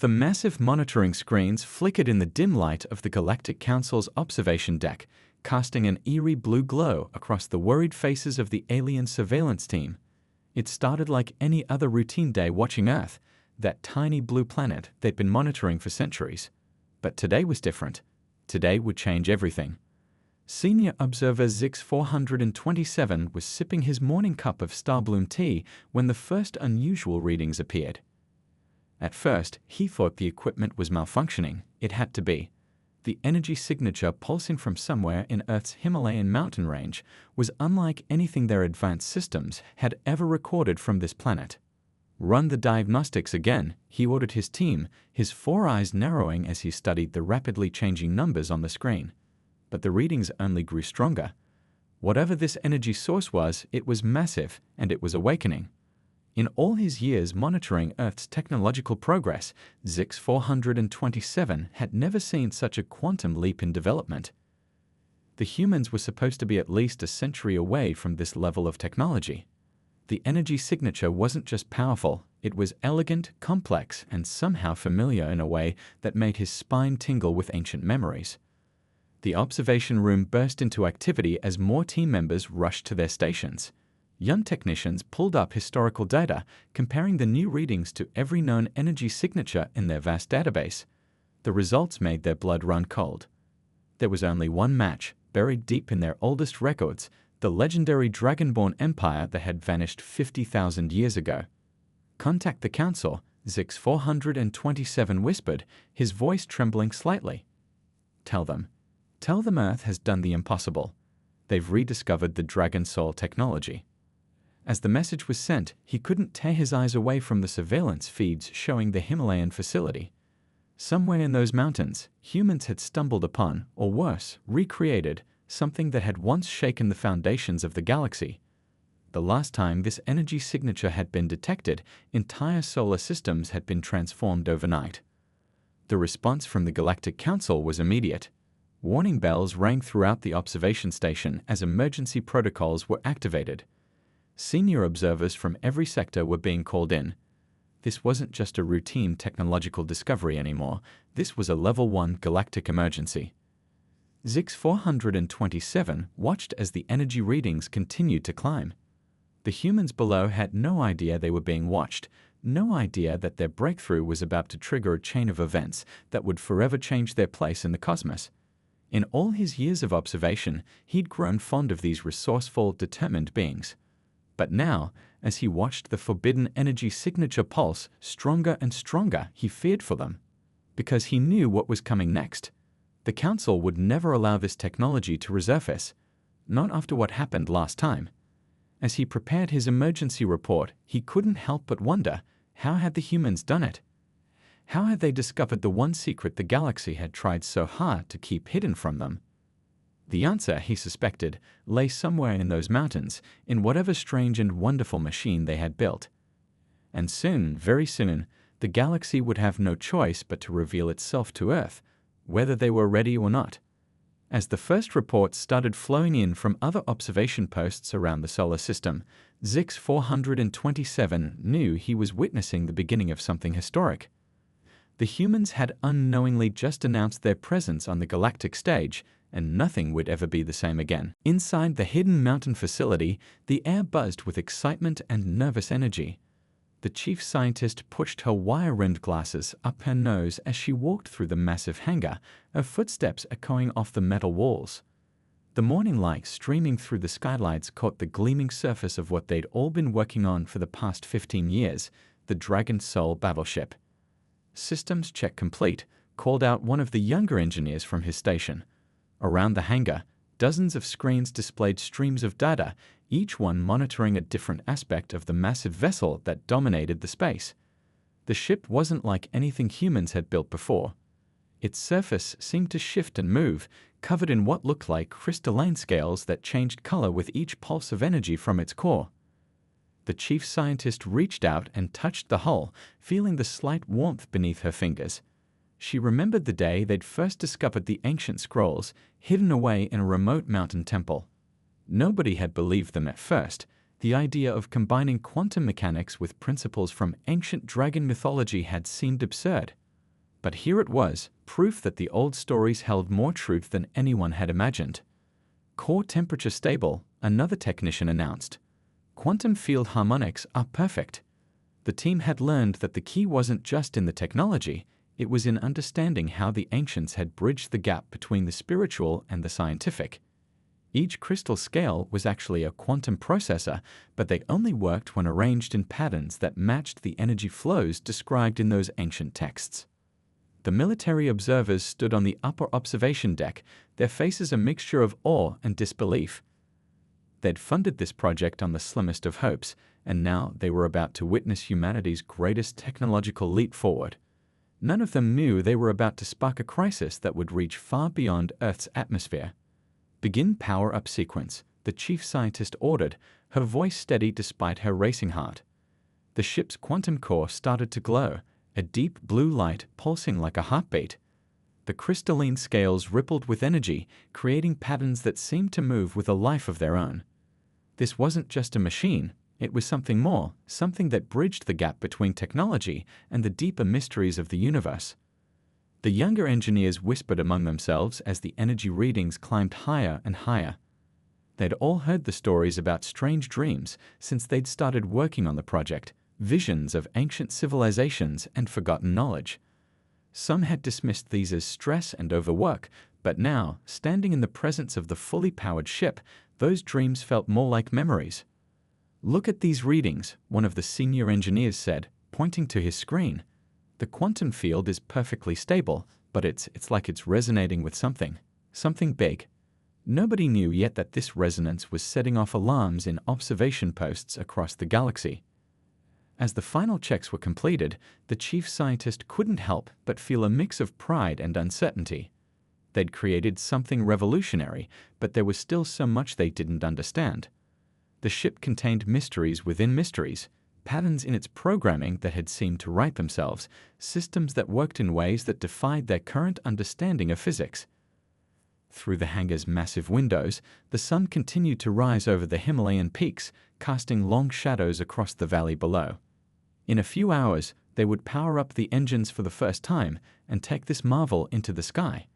The massive monitoring screens flickered in the dim light of the Galactic Council's observation deck, casting an eerie blue glow across the worried faces of the alien surveillance team. It started like any other routine day watching Earth, that tiny blue planet they'd been monitoring for centuries. But today was different. Today would change everything. Senior Observer Zix 427 was sipping his morning cup of Starbloom tea when the first unusual readings appeared. At first, he thought the equipment was malfunctioning. It had to be. The energy signature pulsing from somewhere in Earth's Himalayan mountain range was unlike anything their advanced systems had ever recorded from this planet. Run the diagnostics again, he ordered his team, his four eyes narrowing as he studied the rapidly changing numbers on the screen. But the readings only grew stronger. Whatever this energy source was, it was massive, and it was awakening. In all his years monitoring Earth's technological progress, Zix 427 had never seen such a quantum leap in development. The humans were supposed to be at least a century away from this level of technology. The energy signature wasn't just powerful, it was elegant, complex, and somehow familiar in a way that made his spine tingle with ancient memories. The observation room burst into activity as more team members rushed to their stations. Young technicians pulled up historical data, comparing the new readings to every known energy signature in their vast database. The results made their blood run cold. There was only one match, buried deep in their oldest records, the legendary dragonborn empire that had vanished 50,000 years ago. "Contact the Council," Zix 427 whispered, his voice trembling slightly. Tell them Earth has done the impossible. They've rediscovered the Dragon Soul technology." As the message was sent, he couldn't tear his eyes away from the surveillance feeds showing the Himalayan facility. Somewhere in those mountains, humans had stumbled upon, or worse, recreated, something that had once shaken the foundations of the galaxy. The last time this energy signature had been detected, entire solar systems had been transformed overnight. The response from the Galactic Council was immediate. Warning bells rang throughout the observation station as emergency protocols were activated. Senior observers from every sector were being called in. This wasn't just a routine technological discovery anymore. This was a Level 1 galactic emergency. Zix 427 watched as the energy readings continued to climb. The humans below had no idea they were being watched, no idea that their breakthrough was about to trigger a chain of events that would forever change their place in the cosmos. In all his years of observation, he'd grown fond of these resourceful, determined beings. But now, as he watched the forbidden energy signature pulse stronger and stronger, he feared for them. Because he knew what was coming next. The Council would never allow this technology to resurface, not after what happened last time. As he prepared his emergency report, he couldn't help but wonder, how had the humans done it? How had they discovered the one secret the galaxy had tried so hard to keep hidden from them? The answer, he suspected, lay somewhere in those mountains, in whatever strange and wonderful machine they had built. And soon, very soon, the galaxy would have no choice but to reveal itself to Earth, whether they were ready or not. As the first reports started flowing in from other observation posts around the solar system, Zix 427 knew he was witnessing the beginning of something historic. The humans had unknowingly just announced their presence on the galactic stage, and nothing would ever be the same again. Inside the hidden mountain facility, the air buzzed with excitement and nervous energy. The chief scientist pushed her wire-rimmed glasses up her nose as she walked through the massive hangar, her footsteps echoing off the metal walls. The morning light streaming through the skylights caught the gleaming surface of what they'd all been working on for the past 15 years, the Dragon Soul battleship. "Systems check complete," called out one of the younger engineers from his station. Around the hangar, dozens of screens displayed streams of data, each one monitoring a different aspect of the massive vessel that dominated the space. The ship wasn't like anything humans had built before. Its surface seemed to shift and move, covered in what looked like crystalline scales that changed color with each pulse of energy from its core. The chief scientist reached out and touched the hull, feeling the slight warmth beneath her fingers. She remembered the day they'd first discovered the ancient scrolls, hidden away in a remote mountain temple. Nobody had believed them at first. The idea of combining quantum mechanics with principles from ancient dragon mythology had seemed absurd. But here it was, proof that the old stories held more truth than anyone had imagined. Core temperature stable, another technician announced. Quantum field harmonics are perfect. The team had learned that the key wasn't just in the technology, it was in understanding how the ancients had bridged the gap between the spiritual and the scientific. Each crystal scale was actually a quantum processor, but they only worked when arranged in patterns that matched the energy flows described in those ancient texts. The military observers stood on the upper observation deck, their faces a mixture of awe and disbelief. They'd funded this project on the slimmest of hopes, and now they were about to witness humanity's greatest technological leap forward. None of them knew they were about to spark a crisis that would reach far beyond Earth's atmosphere. "Begin power-up sequence," the chief scientist ordered, her voice steady despite her racing heart. The ship's quantum core started to glow, a deep blue light pulsing like a heartbeat. The crystalline scales rippled with energy, creating patterns that seemed to move with a life of their own. This wasn't just a machine, it was something more, something that bridged the gap between technology and the deeper mysteries of the universe. The younger engineers whispered among themselves as the energy readings climbed higher and higher. They'd all heard the stories about strange dreams since they'd started working on the project, visions of ancient civilizations and forgotten knowledge. Some had dismissed these as stress and overwork, but now, standing in the presence of the fully powered ship, those dreams felt more like memories. "Look at these readings," one of the senior engineers said, pointing to his screen. "The quantum field is perfectly stable, but it's like it's resonating with something big." Nobody knew yet that this resonance was setting off alarms in observation posts across the galaxy. As the final checks were completed, the chief scientist couldn't help but feel a mix of pride and uncertainty. They'd created something revolutionary, but there was still so much they didn't understand. The ship contained mysteries within mysteries, patterns in its programming that had seemed to write themselves, systems that worked in ways that defied their current understanding of physics. Through the hangar's massive windows, the sun continued to rise over the Himalayan peaks, casting long shadows across the valley below. In a few hours, they would power up the engines for the first time and take this marvel into the sky.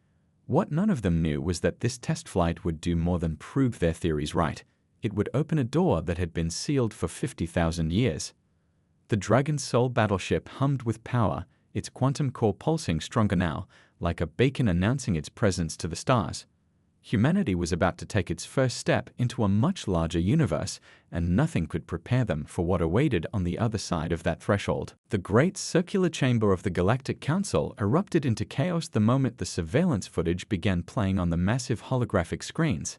What none of them knew was that this test flight would do more than prove their theories right. It would open a door that had been sealed for 50,000 years. The Dragon Soul battleship hummed with power, its quantum core pulsing stronger now, like a beacon announcing its presence to the stars. Humanity was about to take its first step into a much larger universe, and nothing could prepare them for what awaited on the other side of that threshold. The great circular chamber of the Galactic Council erupted into chaos the moment the surveillance footage began playing on the massive holographic screens.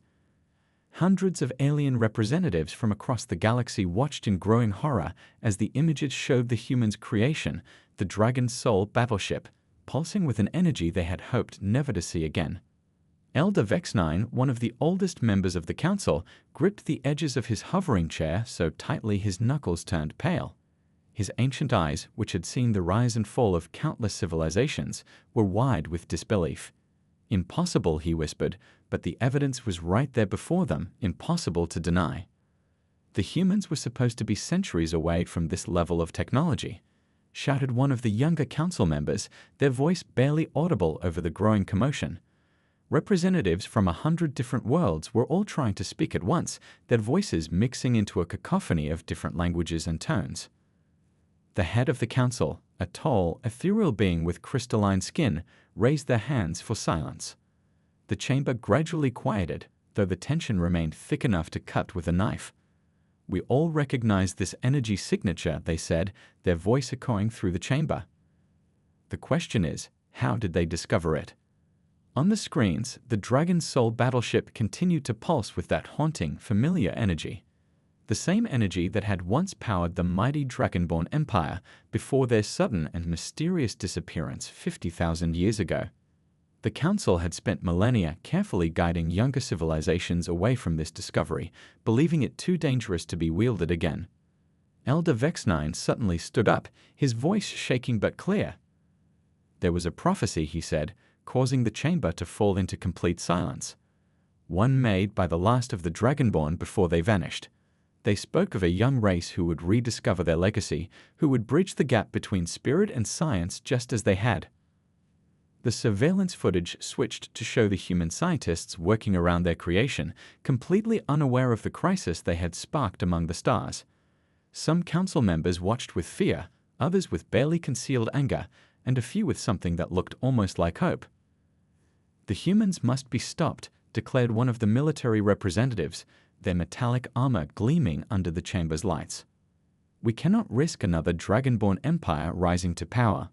Hundreds of alien representatives from across the galaxy watched in growing horror as the images showed the humans' creation, the Dragon Soul battleship, pulsing with an energy they had hoped never to see again. Elder Vexnine, one of the oldest members of the council, gripped the edges of his hovering chair so tightly his knuckles turned pale. His ancient eyes, which had seen the rise and fall of countless civilizations, were wide with disbelief. "Impossible," he whispered, but the evidence was right there before them, impossible to deny. "The humans were supposed to be centuries away from this level of technology," shouted one of the younger council members, their voice barely audible over the growing commotion. Representatives from 100 different worlds were all trying to speak at once, their voices mixing into a cacophony of different languages and tones. The head of the council, a tall, ethereal being with crystalline skin, raised their hands for silence. The chamber gradually quieted, though the tension remained thick enough to cut with a knife. "We all recognize this energy signature," they said, their voice echoing through the chamber. "The question is, how did they discover it?" On the screens, the Dragon Soul battleship continued to pulse with that haunting, familiar energy. The same energy that had once powered the mighty dragonborn empire before their sudden and mysterious disappearance 50,000 years ago. The Council had spent millennia carefully guiding younger civilizations away from this discovery, believing it too dangerous to be wielded again. Elder Vexnine suddenly stood up, his voice shaking but clear. "There was a prophecy," he said, causing the chamber to fall into complete silence. "One made by the last of the dragonborn before they vanished. They spoke of a young race who would rediscover their legacy, who would bridge the gap between spirit and science just as they had." The surveillance footage switched to show the human scientists working around their creation, completely unaware of the crisis they had sparked among the stars. Some council members watched with fear, others with barely concealed anger, and a few with something that looked almost like hope. "The humans must be stopped," declared one of the military representatives, their metallic armor gleaming under the chamber's lights. "We cannot risk another dragonborn empire rising to power."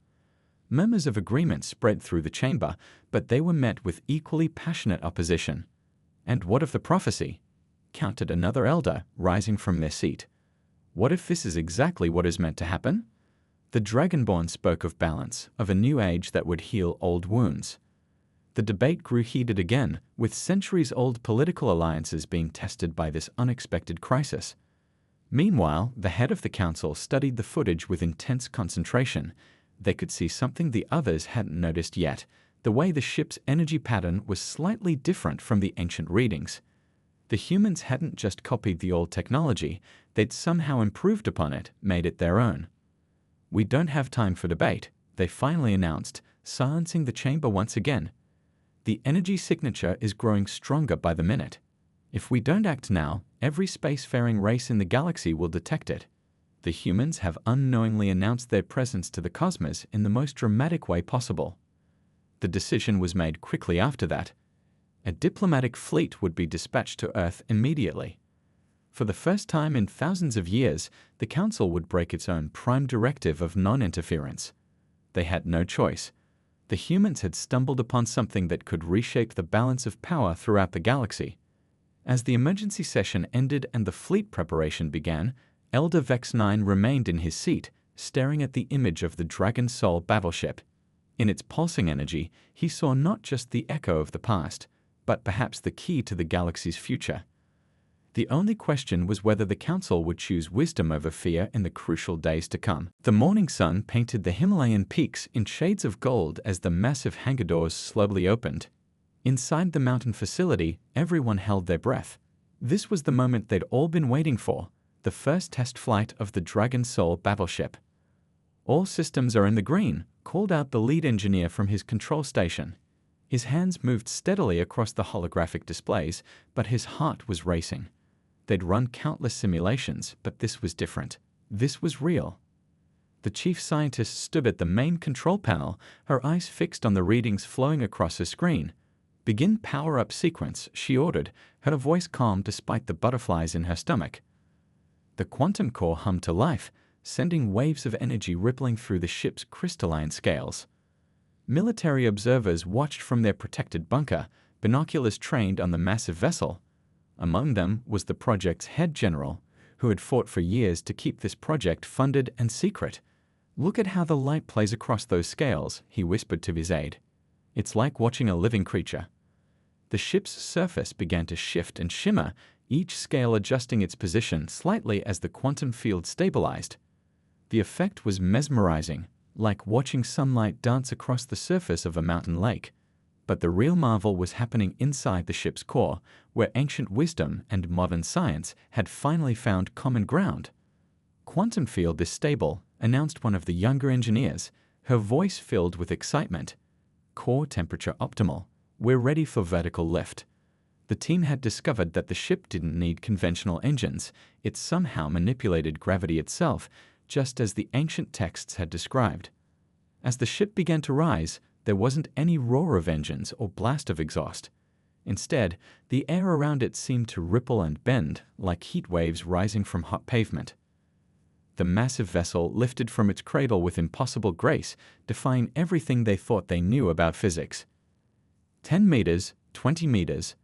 Murmurs of agreement spread through the chamber, but they were met with equally passionate opposition. "And what of the prophecy?" countered another elder, rising from their seat. "What if this is exactly what is meant to happen?" The dragonborn spoke of balance, of a new age that would heal old wounds. The debate grew heated again, with centuries-old political alliances being tested by this unexpected crisis. Meanwhile, the head of the council studied the footage with intense concentration. They could see something the others hadn't noticed yet: the way the ship's energy pattern was slightly different from the ancient readings. The humans hadn't just copied the old technology, they'd somehow improved upon it, made it their own. "We don't have time for debate," they finally announced, silencing the chamber once again. "The energy signature is growing stronger by the minute. If we don't act now, every spacefaring race in the galaxy will detect it." The humans have unknowingly announced their presence to the cosmos in the most dramatic way possible. The decision was made quickly after that. A diplomatic fleet would be dispatched to Earth immediately. For the first time in thousands of years, the Council would break its own prime directive of non-interference. They had no choice. The humans had stumbled upon something that could reshape the balance of power throughout the galaxy. As the emergency session ended and the fleet preparation began, Elder Vex 9 remained in his seat, staring at the image of the Dragon Soul battleship. In its pulsing energy, he saw not just the echo of the past, but perhaps the key to the galaxy's future. The only question was whether the Council would choose wisdom over fear in the crucial days to come. The morning sun painted the Himalayan peaks in shades of gold as the massive hangar doors slowly opened. Inside the mountain facility, everyone held their breath. This was the moment they'd all been waiting for, the first test flight of the Dragon Soul battleship. "All systems are in the green," called out the lead engineer from his control station. His hands moved steadily across the holographic displays, but his heart was racing. They'd run countless simulations, but this was different. This was real. The chief scientist stood at the main control panel, her eyes fixed on the readings flowing across her screen. "Begin power-up sequence," she ordered, her voice calm despite the butterflies in her stomach. The quantum core hummed to life, sending waves of energy rippling through the ship's crystalline scales. Military observers watched from their protected bunker, binoculars trained on the massive vessel. Among them was the project's head general, who had fought for years to keep this project funded and secret. "Look at how the light plays across those scales," he whispered to his aide. "It's like watching a living creature." The ship's surface began to shift and shimmer, each scale adjusting its position slightly as the quantum field stabilized. The effect was mesmerizing, like watching sunlight dance across the surface of a mountain lake. But the real marvel was happening inside the ship's core, where ancient wisdom and modern science had finally found common ground. "Quantum field is stable," announced one of the younger engineers, her voice filled with excitement. "Core temperature optimal. We're ready for vertical lift." The team had discovered that the ship didn't need conventional engines. It somehow manipulated gravity itself, just as the ancient texts had described. As the ship began to rise, there wasn't any roar of engines or blast of exhaust. Instead, the air around it seemed to ripple and bend, like heat waves rising from hot pavement. The massive vessel lifted from its cradle with impossible grace, defying everything they thought they knew about physics. 10 meters, 20 meters.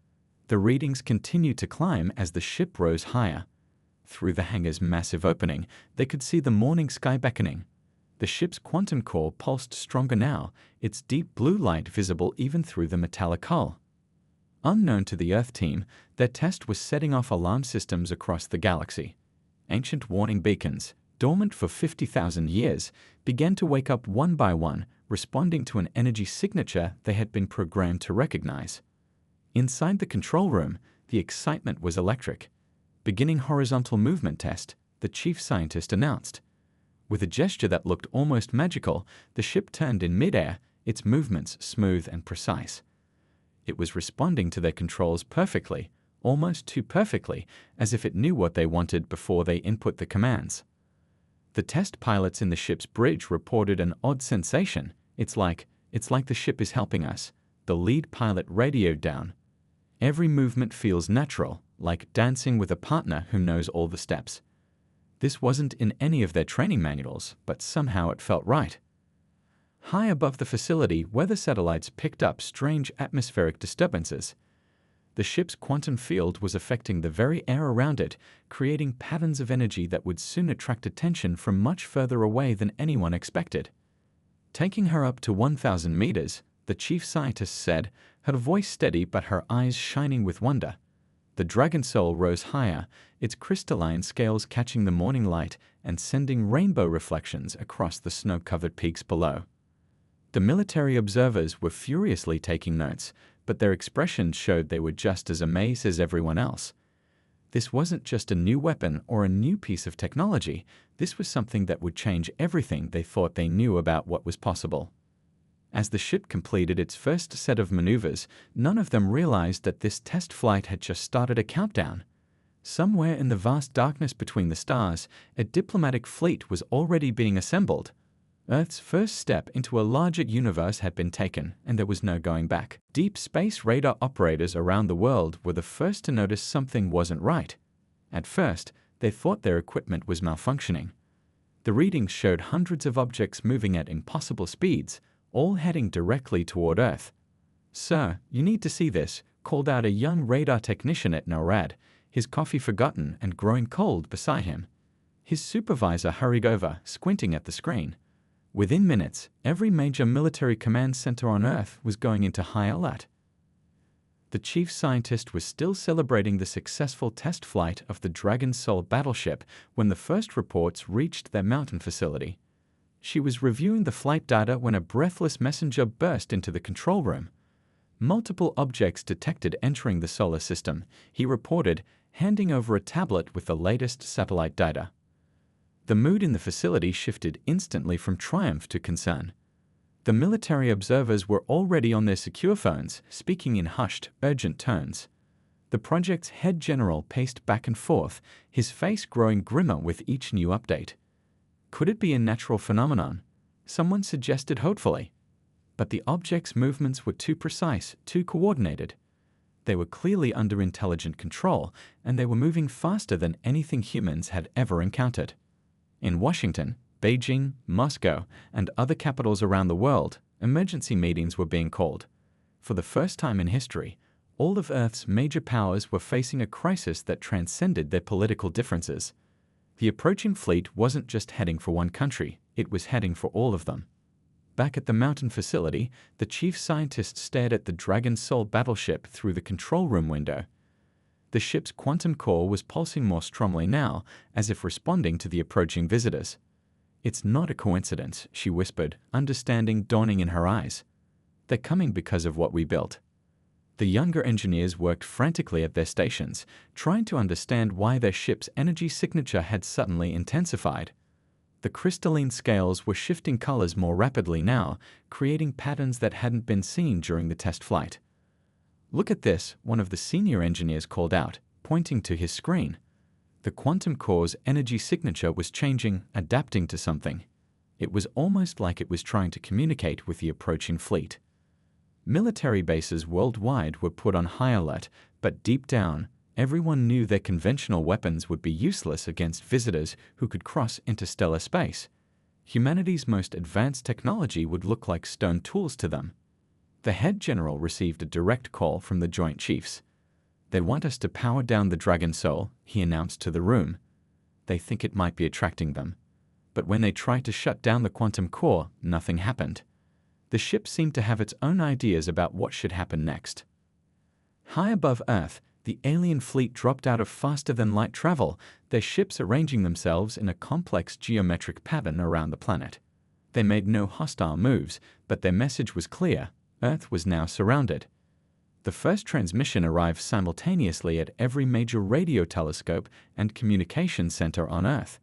The readings continued to climb as the ship rose higher. Through the hangar's massive opening, they could see the morning sky beckoning. The ship's quantum core pulsed stronger now, its deep blue light visible even through the metallic hull. Unknown to the Earth team, their test was setting off alarm systems across the galaxy. Ancient warning beacons, dormant for 50,000 years, began to wake up one by one, responding to an energy signature they had been programmed to recognize. Inside the control room, the excitement was electric. "Beginning horizontal movement test," the chief scientist announced. With a gesture that looked almost magical, the ship turned in midair, its movements smooth and precise. It was responding to their controls perfectly, almost too perfectly, as if it knew what they wanted before they input the commands. The test pilots in the ship's bridge reported an odd sensation. It's like the ship is helping us, the lead pilot radioed down. Every movement feels natural, like dancing with a partner who knows all the steps. This wasn't in any of their training manuals, but somehow it felt right. High above the facility, weather satellites picked up strange atmospheric disturbances. The ship's quantum field was affecting the very air around it, creating patterns of energy that would soon attract attention from much further away than anyone expected. Taking her up to 1,000 meters, the chief scientist said, her voice steady but her eyes shining with wonder. The dragon soul rose higher, its crystalline scales catching the morning light and sending rainbow reflections across the snow-covered peaks below. The military observers were furiously taking notes, but their expressions showed they were just as amazed as everyone else. This wasn't just a new weapon or a new piece of technology. This was something that would change everything they thought they knew about what was possible. As the ship completed its first set of maneuvers, none of them realized that this test flight had just started a countdown. Somewhere in the vast darkness between the stars, a diplomatic fleet was already being assembled. Earth's first step into a larger universe had been taken, and there was no going back. Deep space radar operators around the world were the first to notice something wasn't right. At first, they thought their equipment was malfunctioning. The readings showed hundreds of objects moving at impossible speeds, all heading directly toward Earth. "Sir, you need to see this," called out a young radar technician at NORAD, his coffee forgotten and growing cold beside him. His supervisor hurried over, squinting at the screen. Within minutes, every major military command center on Earth was going into high alert. The chief scientist was still celebrating the successful test flight of the Dragon Soul battleship when the first reports reached their mountain facility. She was reviewing the flight data when a breathless messenger burst into the control room. Multiple objects detected entering the solar system, he reported, handing over a tablet with the latest satellite data. The mood in the facility shifted instantly from triumph to concern. The military observers were already on their secure phones, speaking in hushed, urgent tones. The project's head general paced back and forth, his face growing grimmer with each new update. Could it be a natural phenomenon? Someone suggested hopefully. But the object's movements were too precise, too coordinated. They were clearly under intelligent control, and they were moving faster than anything humans had ever encountered. In Washington, Beijing, Moscow, and other capitals around the world, emergency meetings were being called. For the first time in history, all of Earth's major powers were facing a crisis that transcended their political differences. The approaching fleet wasn't just heading for one country, it was heading for all of them. Back at the mountain facility, the chief scientist stared at the Dragon Soul battleship through the control room window. The ship's quantum core was pulsing more strongly now, as if responding to the approaching visitors. "It's not a coincidence," she whispered, understanding dawning in her eyes. "They're coming because of what we built." The younger engineers worked frantically at their stations, trying to understand why their ship's energy signature had suddenly intensified. The crystalline scales were shifting colors more rapidly now, creating patterns that hadn't been seen during the test flight. "Look at this," one of the senior engineers called out, pointing to his screen. The quantum core's energy signature was changing, adapting to something. It was almost like it was trying to communicate with the approaching fleet. Military bases worldwide were put on high alert, but deep down, everyone knew their conventional weapons would be useless against visitors who could cross interstellar space. Humanity's most advanced technology would look like stone tools to them. The head general received a direct call from the Joint Chiefs. "They want us to power down the Dragon Soul," he announced to the room. "They think it might be attracting them. But when they tried to shut down the quantum core, nothing happened. The ship seemed to have its own ideas about what should happen next." High above Earth, the alien fleet dropped out of faster-than-light travel, their ships arranging themselves in a complex geometric pattern around the planet. They made no hostile moves, but their message was clear. Earth was now surrounded. The first transmission arrived simultaneously at every major radio telescope and communication center on Earth.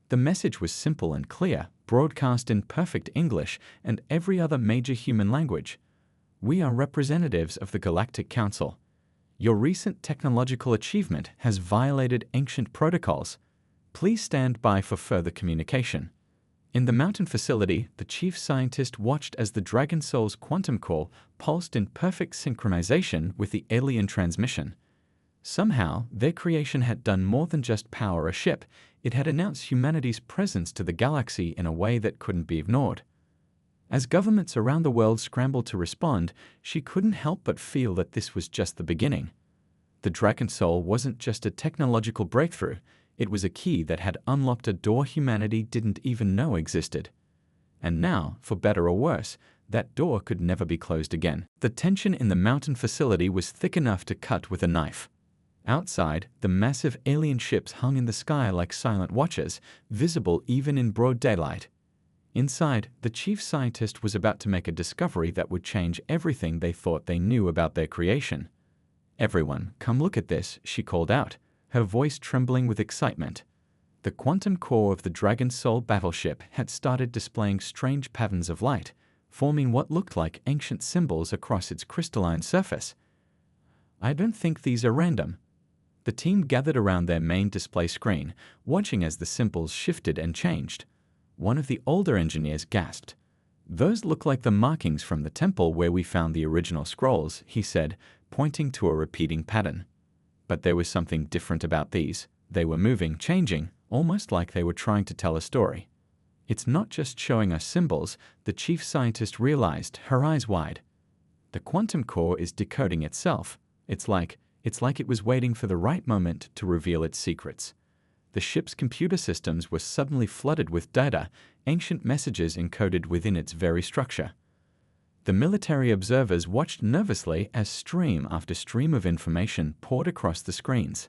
The message was simple and clear: broadcast in perfect English and every other major human language. We are representatives of the Galactic Council. Your recent technological achievement has violated ancient protocols. Please stand by for further communication. In the mountain facility, the chief scientist watched as the Dragon Soul's quantum core pulsed in perfect synchronization with the alien transmission. Somehow, their creation had done more than just power a ship. It had announced humanity's presence to the galaxy in a way that couldn't be ignored. As governments around the world scrambled to respond, she couldn't help but feel that this was just the beginning. The Dragon Soul wasn't just a technological breakthrough. It was a key that had unlocked a door humanity didn't even know existed. And now, for better or worse, that door could never be closed again. The tension in the mountain facility was thick enough to cut with a knife. Outside, the massive alien ships hung in the sky like silent watchers, visible even in broad daylight. Inside, the chief scientist was about to make a discovery that would change everything they thought they knew about their creation. "Everyone, come look at this," she called out, her voice trembling with excitement. The quantum core of the Dragon Soul battleship had started displaying strange patterns of light, forming what looked like ancient symbols across its crystalline surface. "I don't think these are random." The team gathered around their main display screen, watching as the symbols shifted and changed. One of the older engineers gasped. "Those look like the markings from the temple where we found the original scrolls," he said, pointing to a repeating pattern. But there was something different about these. They were moving, changing, almost like they were trying to tell a story. "It's not just showing us symbols," the chief scientist realized, her eyes wide. "The quantum core is decoding itself. It's like it was waiting for the right moment to reveal its secrets." The ship's computer systems were suddenly flooded with data, ancient messages encoded within its very structure. The military observers watched nervously as stream after stream of information poured across the screens.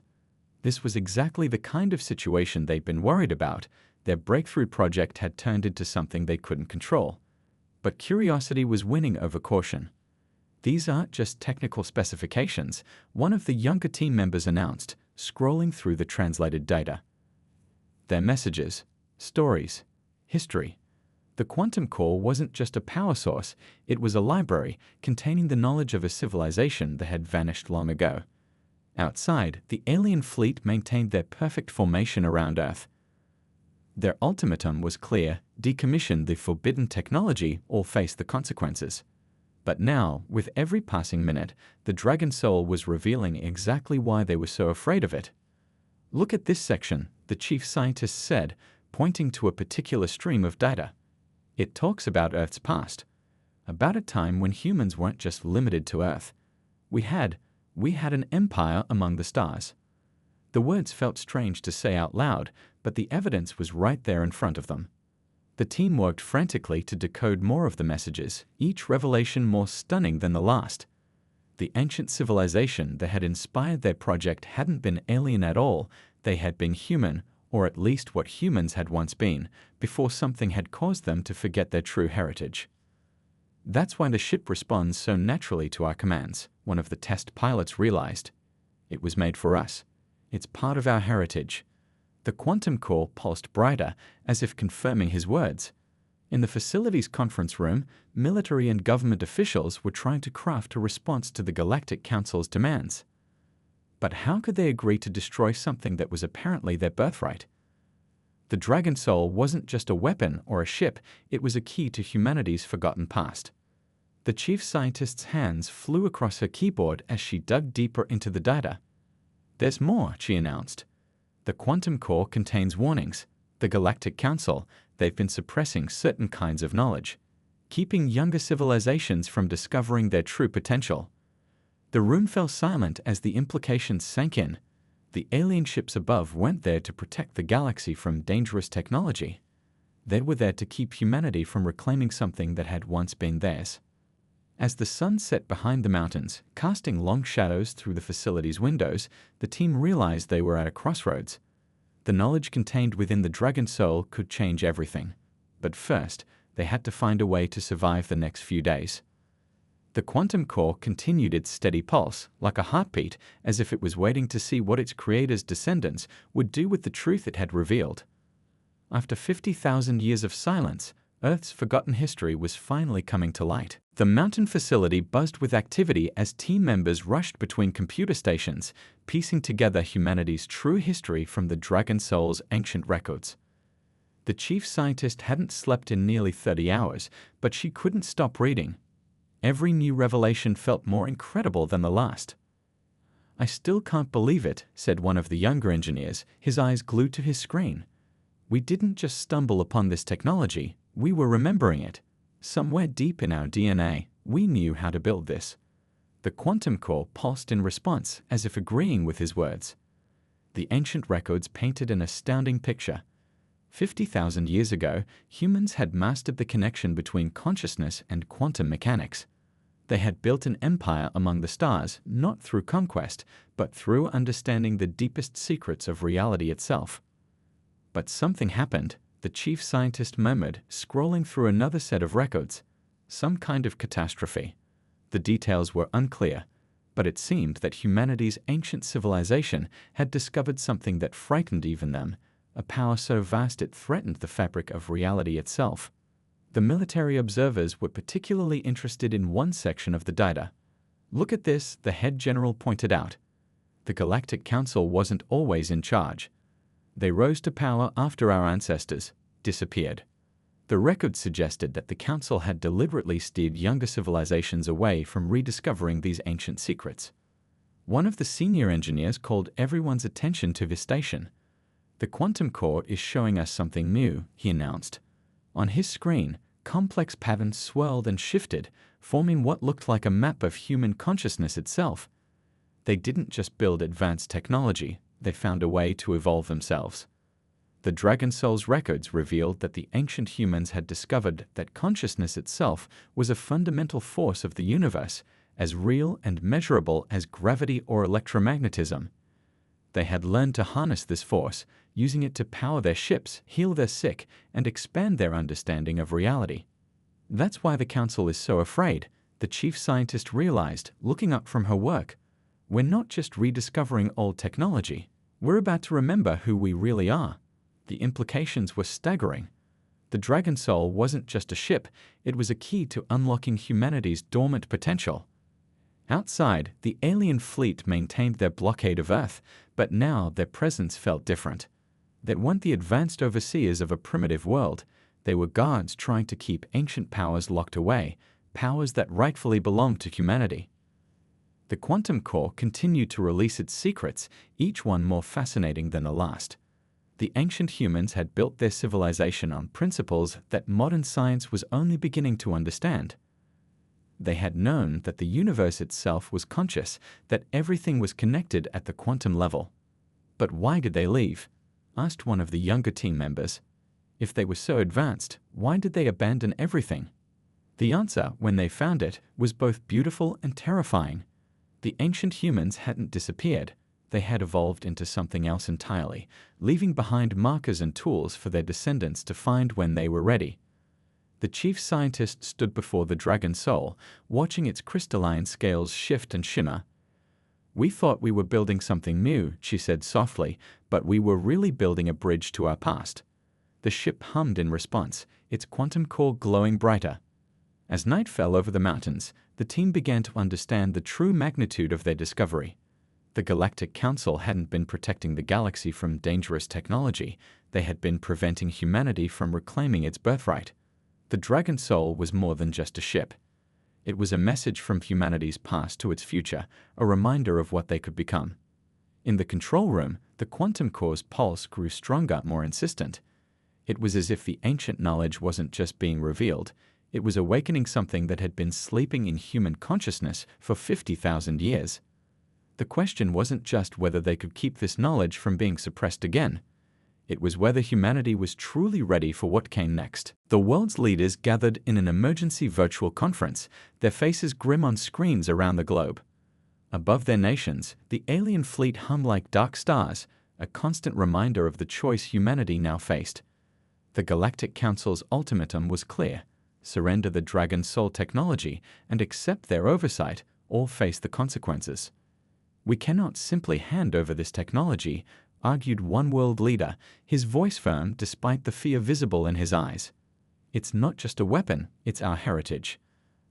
This was exactly the kind of situation they'd been worried about. Their breakthrough project had turned into something they couldn't control. But curiosity was winning over caution. "These aren't just technical specifications," one of the younger team members announced, scrolling through the translated data. "They're messages, stories, history." The quantum core wasn't just a power source, it was a library containing the knowledge of a civilization that had vanished long ago. Outside, the alien fleet maintained their perfect formation around Earth. Their ultimatum was clear: decommission the forbidden technology or face the consequences. But now, with every passing minute, the Dragon Soul was revealing exactly why they were so afraid of it. "Look at this section," the chief scientist said, pointing to a particular stream of data. "It talks about Earth's past, about a time when humans weren't just limited to Earth. We had an empire among the stars." The words felt strange to say out loud, but the evidence was right there in front of them. The team worked frantically to decode more of the messages, each revelation more stunning than the last. The ancient civilization that had inspired their project hadn't been alien at all. They had been human, or at least what humans had once been, before something had caused them to forget their true heritage. "That's why the ship responds so naturally to our commands," one of the test pilots realized. "It was made for us. It's part of our heritage." The quantum core pulsed brighter, as if confirming his words. In the facility's conference room, military and government officials were trying to craft a response to the Galactic Council's demands. But how could they agree to destroy something that was apparently their birthright? The Dragon Soul wasn't just a weapon or a ship, it was a key to humanity's forgotten past. The chief scientist's hands flew across her keyboard as she dug deeper into the data. "There's more," she announced. "The quantum core contains warnings. The Galactic Council, they've been suppressing certain kinds of knowledge, keeping younger civilizations from discovering their true potential." The room fell silent as the implications sank in. The alien ships above weren't there to protect the galaxy from dangerous technology. They were there to keep humanity from reclaiming something that had once been theirs. As the sun set behind the mountains, casting long shadows through the facility's windows, the team realized they were at a crossroads. The knowledge contained within the Dragon Soul could change everything. But first, they had to find a way to survive the next few days. The quantum core continued its steady pulse, like a heartbeat, as if it was waiting to see what its creator's descendants would do with the truth it had revealed. After 50,000 years of silence, Earth's forgotten history was finally coming to light. The mountain facility buzzed with activity as team members rushed between computer stations, piecing together humanity's true history from the Dragon Soul's ancient records. The chief scientist hadn't slept in nearly 30 hours, but she couldn't stop reading. Every new revelation felt more incredible than the last. "I still can't believe it," said one of the younger engineers, his eyes glued to his screen. "We didn't just stumble upon this technology, we were remembering it. Somewhere deep in our DNA, we knew how to build this." The quantum core pulsed in response, as if agreeing with his words. The ancient records painted an astounding picture. 50,000 years ago, humans had mastered the connection between consciousness and quantum mechanics. They had built an empire among the stars, not through conquest, but through understanding the deepest secrets of reality itself. But something happened, the chief scientist murmured, scrolling through another set of records. Some kind of catastrophe. The details were unclear, but it seemed that humanity's ancient civilization had discovered something that frightened even them, a power so vast it threatened the fabric of reality itself. The military observers were particularly interested in one section of the data. "Look at this," the head general pointed out. "The Galactic Council wasn't always in charge. They rose to power after our ancestors disappeared." The records suggested that the Council had deliberately steered younger civilizations away from rediscovering these ancient secrets. One of the senior engineers called everyone's attention to this station. "The quantum core is showing us something new," he announced. On his screen, complex patterns swirled and shifted, forming what looked like a map of human consciousness itself. They didn't just build advanced technology, they found a way to evolve themselves. The Dragon Soul's records revealed that the ancient humans had discovered that consciousness itself was a fundamental force of the universe, as real and measurable as gravity or electromagnetism. They had learned to harness this force, using it to power their ships, heal their sick, and expand their understanding of reality. "That's why the Council is so afraid," the chief scientist realized, looking up from her work. "We're not just rediscovering old technology, we're about to remember who we really are." The implications were staggering. The Dragon Soul wasn't just a ship, it was a key to unlocking humanity's dormant potential. Outside, the alien fleet maintained their blockade of Earth, but now their presence felt different. They weren't the advanced overseers of a primitive world, they were guards trying to keep ancient powers locked away, powers that rightfully belonged to humanity. The quantum core continued to release its secrets, each one more fascinating than the last. The ancient humans had built their civilization on principles that modern science was only beginning to understand. They had known that the universe itself was conscious, that everything was connected at the quantum level. "But why did they leave?" asked one of the younger team members. "If they were so advanced, why did they abandon everything?" The answer, when they found it, was both beautiful and terrifying. The ancient humans hadn't disappeared. They had evolved into something else entirely, leaving behind markers and tools for their descendants to find when they were ready. The chief scientist stood before the Dragon Soul, watching its crystalline scales shift and shimmer. "We thought we were building something new," she said softly, "but we were really building a bridge to our past." The ship hummed in response, its quantum core glowing brighter. As night fell over the mountains, the team began to understand the true magnitude of their discovery. The Galactic Council hadn't been protecting the galaxy from dangerous technology, they had been preventing humanity from reclaiming its birthright. The Dragon Soul was more than just a ship. It was a message from humanity's past to its future, a reminder of what they could become. In the control room, the quantum core's pulse grew stronger, more insistent. It was as if the ancient knowledge wasn't just being revealed, it was awakening something that had been sleeping in human consciousness for 50,000 years. The question wasn't just whether they could keep this knowledge from being suppressed again. It was whether humanity was truly ready for what came next. The world's leaders gathered in an emergency virtual conference, their faces grim on screens around the globe. Above their nations, the alien fleet hung like dark stars, a constant reminder of the choice humanity now faced. The Galactic Council's ultimatum was clear: surrender the Dragon Soul technology and accept their oversight, or face the consequences. "We cannot simply hand over this technology, argued one world leader, his voice firm despite the fear visible in his eyes. It's not just a weapon, it's our heritage.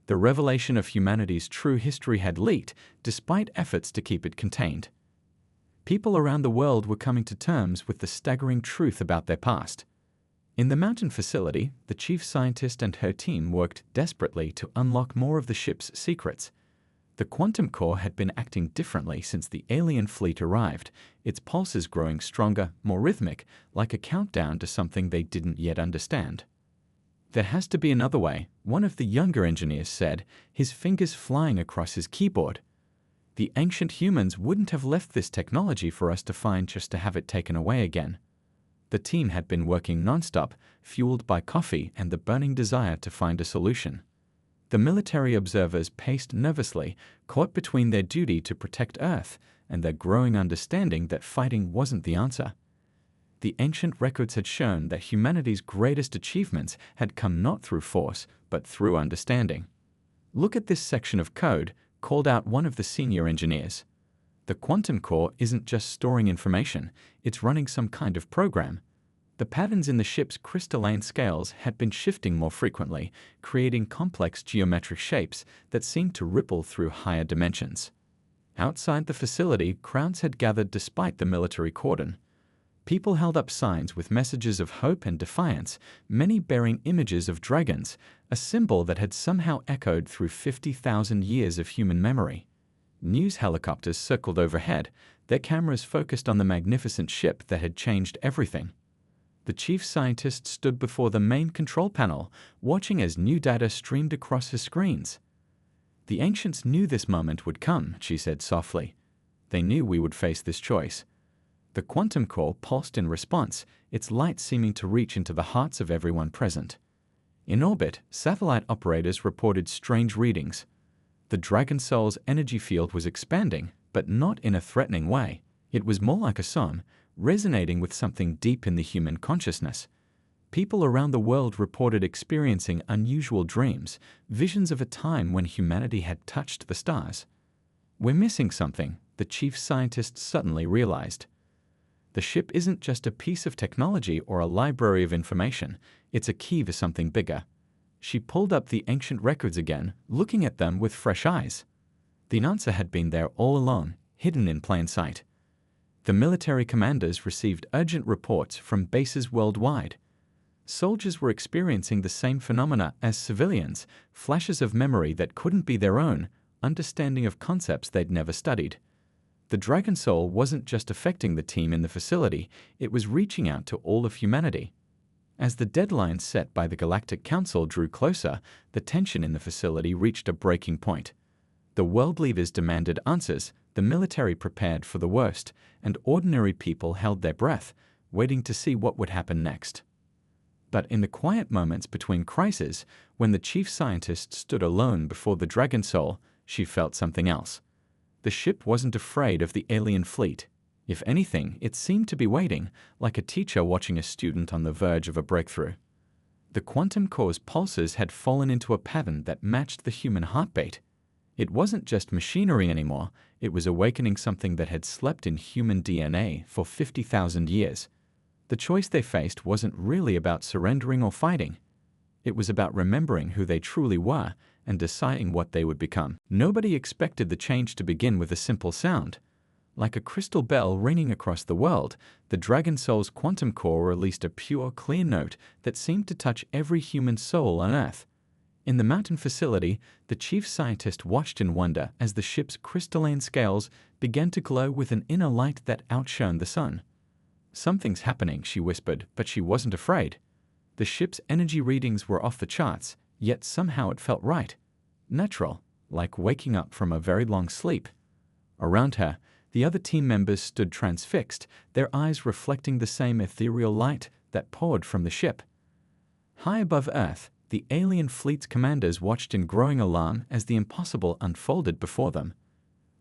The revelation of humanity's true history had leaked, despite efforts to keep it contained. People around the world were coming to terms with the staggering truth about their past. In the mountain facility, the chief scientist and her team worked desperately to unlock more of the ship's secrets. The quantum core had been acting differently since the alien fleet arrived, its pulses growing stronger, more rhythmic, like a countdown to something they didn't yet understand. "There has to be another way," one of the younger engineers said, his fingers flying across his keyboard. "The ancient humans wouldn't have left this technology for us to find just to have it taken away again." The team had been working non-stop, fueled by coffee and the burning desire to find a solution. The military observers paced nervously, caught between their duty to protect Earth and their growing understanding that fighting wasn't the answer. The ancient records had shown that humanity's greatest achievements had come not through force, but through understanding. "Look at this section of code," called out one of the senior engineers. "The quantum core isn't just storing information, it's running some kind of program." The patterns in the ship's crystalline scales had been shifting more frequently, creating complex geometric shapes that seemed to ripple through higher dimensions. Outside the facility, crowds had gathered despite the military cordon. People held up signs with messages of hope and defiance, many bearing images of dragons, a symbol that had somehow echoed through 50,000 years of human memory. News helicopters circled overhead, their cameras focused on the magnificent ship that had changed everything. The chief scientist stood before the main control panel, watching as new data streamed across his screens. "The ancients knew this moment would come," she said softly. "They knew we would face this choice." The quantum core pulsed in response, its light seeming to reach into the hearts of everyone present. In orbit, satellite operators reported strange readings. The Dragon Soul's energy field was expanding, but not in a threatening way. It was more like a song, resonating with something deep in the human consciousness. People around the world reported experiencing unusual dreams, visions of a time when humanity had touched the stars. "We're missing something," the chief scientist suddenly realized. "The ship isn't just a piece of technology or a library of information, it's a key to something bigger." She pulled up the ancient records again, looking at them with fresh eyes. The answer had been there all along, hidden in plain sight. The military commanders received urgent reports from bases worldwide. Soldiers were experiencing the same phenomena as civilians, flashes of memory that couldn't be their own, understanding of concepts they'd never studied. The Dragon Soul wasn't just affecting the team in the facility, it was reaching out to all of humanity. As the deadline set by the Galactic Council drew closer, the tension in the facility reached a breaking point. The world leaders demanded answers, the military prepared for the worst, and ordinary people held their breath, waiting to see what would happen next. But in the quiet moments between crises, when the chief scientist stood alone before the Dragon Soul, she felt something else. The ship wasn't afraid of the alien fleet. If anything, it seemed to be waiting, like a teacher watching a student on the verge of a breakthrough. The quantum core's pulses had fallen into a pattern that matched the human heartbeat. It wasn't just machinery anymore, it was awakening something that had slept in human DNA for 50,000 years. The choice they faced wasn't really about surrendering or fighting. It was about remembering who they truly were and deciding what they would become. Nobody expected the change to begin with a simple sound. Like a crystal bell ringing across the world, the Dragon Soul's quantum core released a pure, clear note that seemed to touch every human soul on Earth. In the mountain facility, the chief scientist watched in wonder as the ship's crystalline scales began to glow with an inner light that outshone the sun. "Something's happening," she whispered, but she wasn't afraid. The ship's energy readings were off the charts, yet somehow it felt right. Natural, like waking up from a very long sleep. Around her, the other team members stood transfixed, their eyes reflecting the same ethereal light that poured from the ship. High above Earth, the alien fleet's commanders watched in growing alarm as the impossible unfolded before them.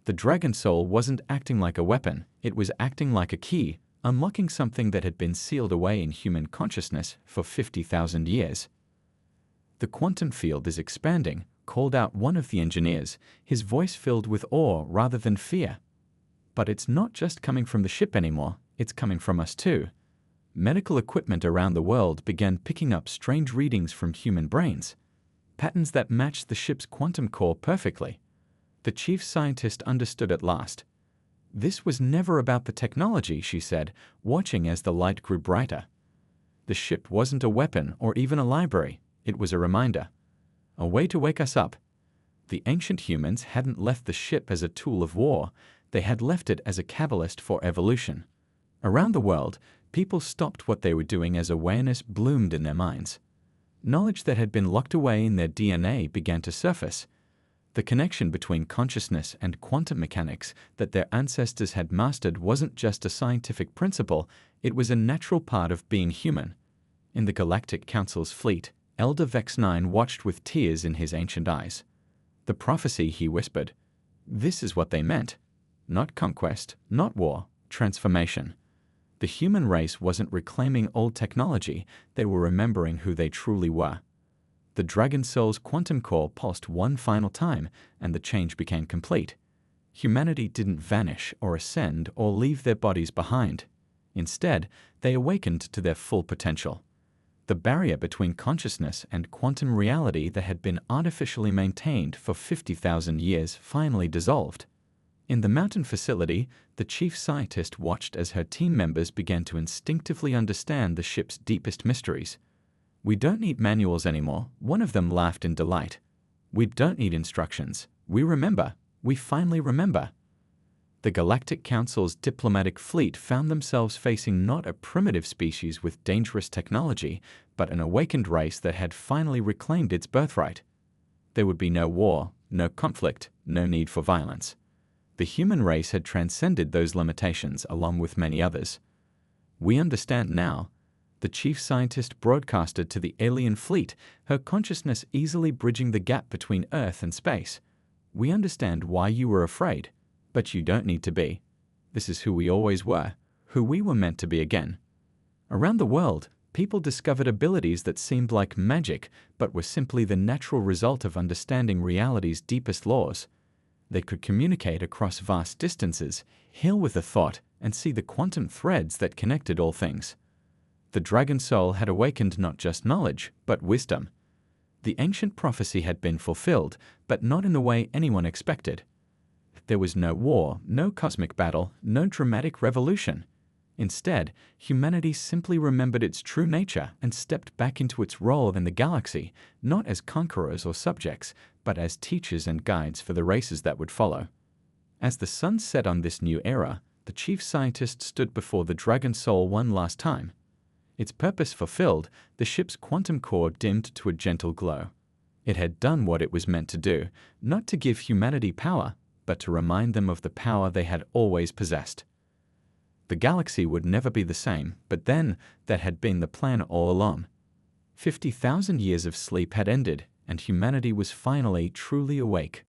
The Dragon Soul wasn't acting like a weapon, it was acting like a key, unlocking something that had been sealed away in human consciousness for 50,000 years. "The quantum field is expanding," called out one of the engineers, his voice filled with awe rather than fear. "But it's not just coming from the ship anymore, It's coming from us too. Medical equipment around the world began picking up strange readings from human brains, patterns that matched the ship's quantum core perfectly. The chief scientist understood at last. This was never about the technology, she said, watching as the light grew brighter. The ship wasn't a weapon or even a library. It was a reminder. A way to wake us up. The ancient humans hadn't left the ship as a tool of war. They had left it as a catalyst for evolution. Around the world, people stopped what they were doing as awareness bloomed in their minds. Knowledge that had been locked away in their DNA began to surface. The connection between consciousness and quantum mechanics that their ancestors had mastered wasn't just a scientific principle, it was a natural part of being human. In the Galactic Council's fleet, Elder Vex 9 watched with tears in his ancient eyes. The prophecy, he whispered. This is what they meant. Not conquest, not war, transformation. The human race wasn't reclaiming old technology, they were remembering who they truly were. The Dragon Soul's quantum core pulsed one final time, and the change became complete. Humanity didn't vanish or ascend or leave their bodies behind. Instead, they awakened to their full potential. The barrier between consciousness and quantum reality that had been artificially maintained for 50,000 years finally dissolved. In the mountain facility, the chief scientist watched as her team members began to instinctively understand the ship's deepest mysteries. We don't need manuals anymore, one of them laughed in delight. We don't need instructions. We remember. We finally remember. The Galactic Council's diplomatic fleet found themselves facing not a primitive species with dangerous technology, but an awakened race that had finally reclaimed its birthright. There would be no war, no conflict, no need for violence. The human race had transcended those limitations along with many others. We understand now. The chief scientist broadcasted to the alien fleet, her consciousness easily bridging the gap between Earth and space. We understand why you were afraid, but you don't need to be. This is who we always were, who we were meant to be again. Around the world, people discovered abilities that seemed like magic, but were simply the natural result of understanding reality's deepest laws. They could communicate across vast distances, heal with a thought, and see the quantum threads that connected all things. The Dragon Soul had awakened not just knowledge, but wisdom. The ancient prophecy had been fulfilled, but not in the way anyone expected. There was no war, no cosmic battle, no dramatic revolution. Instead, humanity simply remembered its true nature and stepped back into its role in the galaxy, not as conquerors or subjects, but as teachers and guides for the races that would follow. As the sun set on this new era, the chief scientist stood before the Dragon Soul one last time. Its purpose fulfilled, the ship's quantum core dimmed to a gentle glow. It had done what it was meant to do, not to give humanity power, but to remind them of the power they had always possessed. The galaxy would never be the same, but then that had been the plan all along. 50,000 years of sleep had ended, and humanity was finally truly awake.